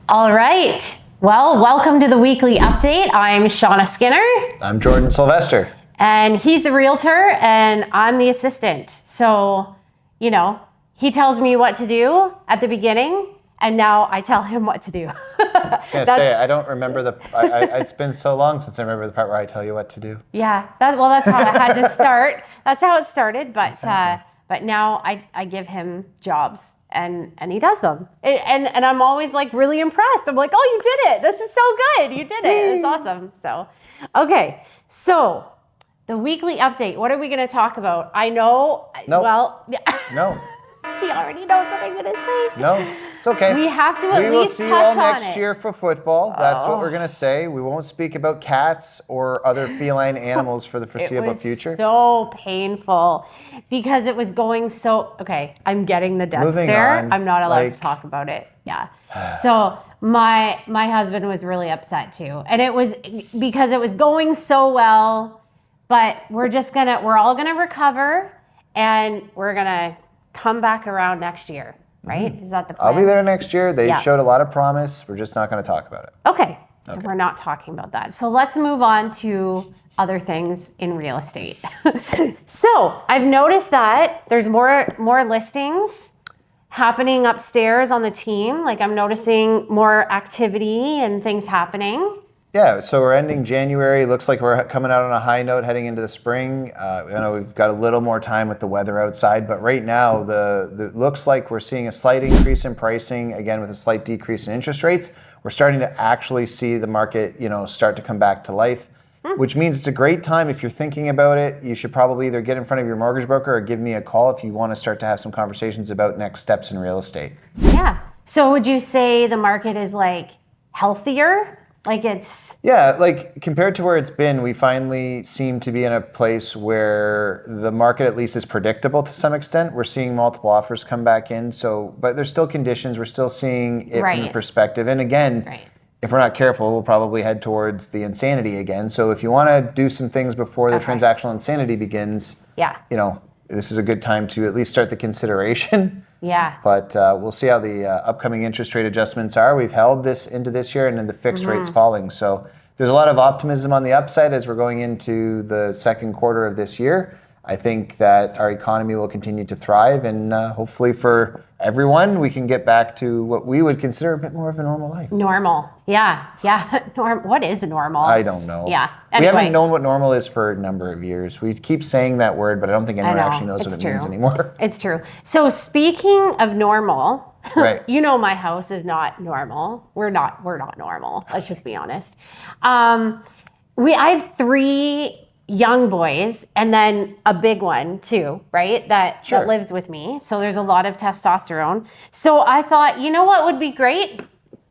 All right. Well, welcome to the weekly update. I'm Shauna Skinner. I'm Jordan Sylvester. And he's the realtor and I'm the assistant. So, he tells me what to do at the beginning and now I tell him what to do. I don't remember it's been so long since I remember the part where I tell you what to do. Yeah, that's how I had to start. That's how it started. But exactly. But now I give him jobs and he does them. And I'm always like really impressed. I'm like, oh, you did it. This is so good. You did it. It's awesome. So, okay. So the weekly update, what are we going to talk about? I know. Nope. Well, no. He already knows what I'm going to say. No, it's okay. We have to at least touch on it. We will see you all next year for football. That's what we're going to say. We won't speak about cats or other feline animals for the foreseeable future. It was so painful because it was going so... Okay, I'm getting the death stare. I'm not allowed to talk about it. Yeah. So my husband was really upset too. And it was because it was going so well, but we're all going to recover and we're going to come back around next year, right? Mm-hmm. Is that the plan? I'll be there next year. They showed a lot of promise. We're just not going to talk about it. Okay. So we're not talking about that. So let's move on to other things in real estate. So I've noticed that there's more listings happening upstairs on the team. Like I'm noticing more activity and things happening. Yeah, so we're ending January. Looks like we're coming out on a high note heading into the spring. We've got a little more time with the weather outside, but right now the looks like we're seeing a slight increase in pricing, again with a slight decrease in interest rates. We're starting to actually see the market, start to come back to life, which means it's a great time. If you're thinking about it, you should probably either get in front of your mortgage broker or give me a call if you want to start to have some conversations about next steps in real estate. Yeah. So would you say the market is like healthier? Like compared to where it's been, we finally seem to be in a place where the market at least is predictable to some extent. We're seeing multiple offers come back in. But there's still conditions. We're still seeing it from the perspective. And again, if we're not careful, we'll probably head towards the insanity again. So if you want to do some things before the transactional insanity begins, this is a good time to at least start the consideration. Yeah. But we'll see how the upcoming interest rate adjustments are. We've held this into this year and then the fixed rates falling. So there's a lot of optimism on the upside as we're going into the second quarter of this year. I think that our economy will continue to thrive and hopefully for everyone, we can get back to what we would consider a bit more of a normal life. Normal. Yeah. What is normal? I don't know. Yeah. Anyway. We haven't known what normal is for a number of years. We keep saying that word, but I don't think anyone actually knows what it means anymore. It's true. So speaking of normal, right. My house is not normal. We're not normal. Let's just be honest. I have 3 young boys and then a big one too, right? That lives with me. So there's a lot of testosterone. So I thought, what would be great?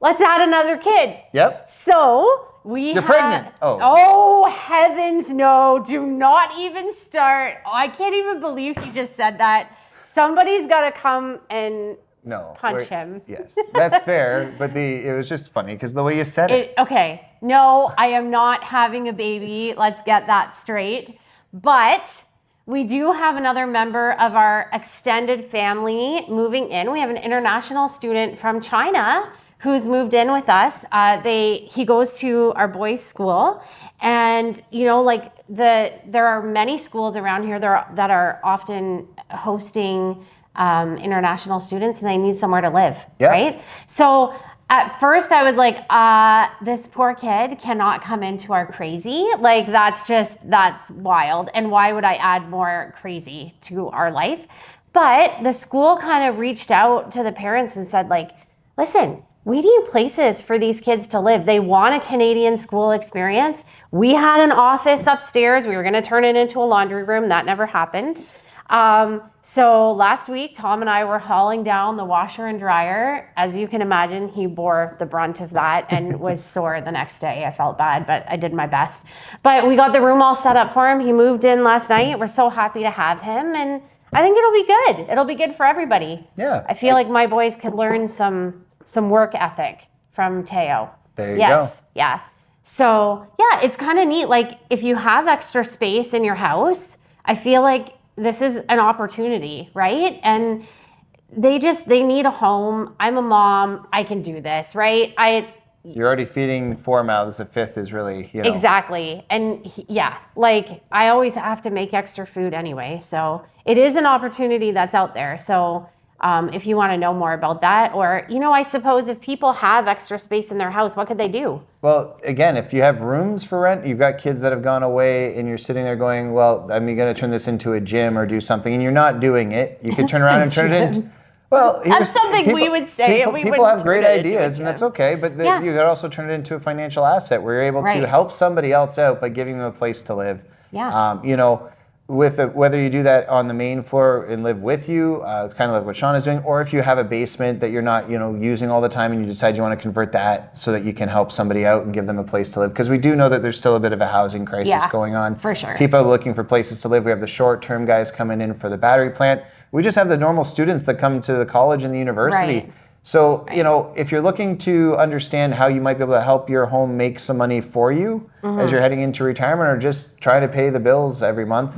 Let's add another kid. Yep. So You're pregnant. Oh, heavens no. Do not even start. Oh, I can't even believe he just said that. Somebody's got to come and punch him. Yes, that's fair. But it was just funny because the way you said it. Okay. No, I am not having a baby. Let's get that straight. But we do have another member of our extended family moving in. We have an international student from China who's moved in with us. He goes to our boys' school. And, there are many schools around here that are often hosting international students and they need somewhere to live, right? So at first I was like, this poor kid cannot come into our crazy. Like that's wild. And why would I add more crazy to our life? But the school kind of reached out to the parents and said listen, we need places for these kids to live. They want a Canadian school experience. We had an office upstairs. We were going to turn it into a laundry room. That never happened. So last week, Tom and I were hauling down the washer and dryer. As you can imagine, he bore the brunt of that and was sore the next day. I felt bad, but I did my best. But we got the room all set up for him. He moved in last night. We're so happy to have him. And I think it'll be good. It'll be good for everybody. Yeah. I feel like my boys could learn some work ethic from Teo. There you go. Yeah. So yeah, it's kind of neat. Like if you have extra space in your house, I feel like this is an opportunity, right? And they need a home. I'm a mom. I can do this, right? You're already feeding 4 mouths. A fifth is really, Exactly. And yeah, like I always have to make extra food anyway. So it is an opportunity that's out there. So if you want to know more about that, or, I suppose if people have extra space in their house, what could they do? Well, again, if you have rooms for rent, you've got kids that have gone away and you're sitting there going, well, I'm going to turn this into a gym or do something, and you're not doing it. You could turn around and turn it into... Well, that's something we would say. People have great ideas, and that's okay. But you could also turn it into a financial asset where you're able to help somebody else out by giving them a place to live. Yeah. Whether you do that on the main floor and live with you, kind of like what Sean is doing, or if you have a basement that you're not, using all the time, and you decide you want to convert that so that you can help somebody out and give them a place to live. Because we do know that there's still a bit of a housing crisis going on. For sure. People are looking for places to live. We have the short-term guys coming in for the battery plant. We just have the normal students that come to the college and the university. Right. So, if you're looking to understand how you might be able to help your home make some money for you as you're heading into retirement, or just trying to pay the bills every month,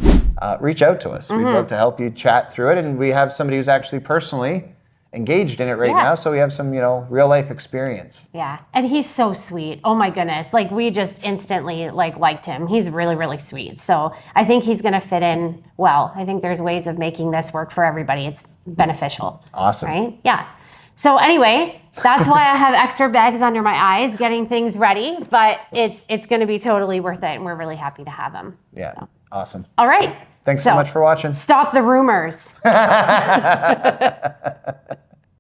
reach out to us. We'd love to help you chat through it. And we have somebody who's actually personally engaged in it right now. So we have some, real life experience. Yeah. And he's so sweet. Oh my goodness. Like we just instantly liked him. He's really, really sweet. So I think he's going to fit in well. I think there's ways of making this work for everybody. It's beneficial. Awesome. Right? Yeah. So anyway, that's why I have extra bags under my eyes getting things ready, but it's going to be totally worth it. And we're really happy to have him. Yeah. So. Awesome. All right. Thanks so much for watching. Stop the rumors.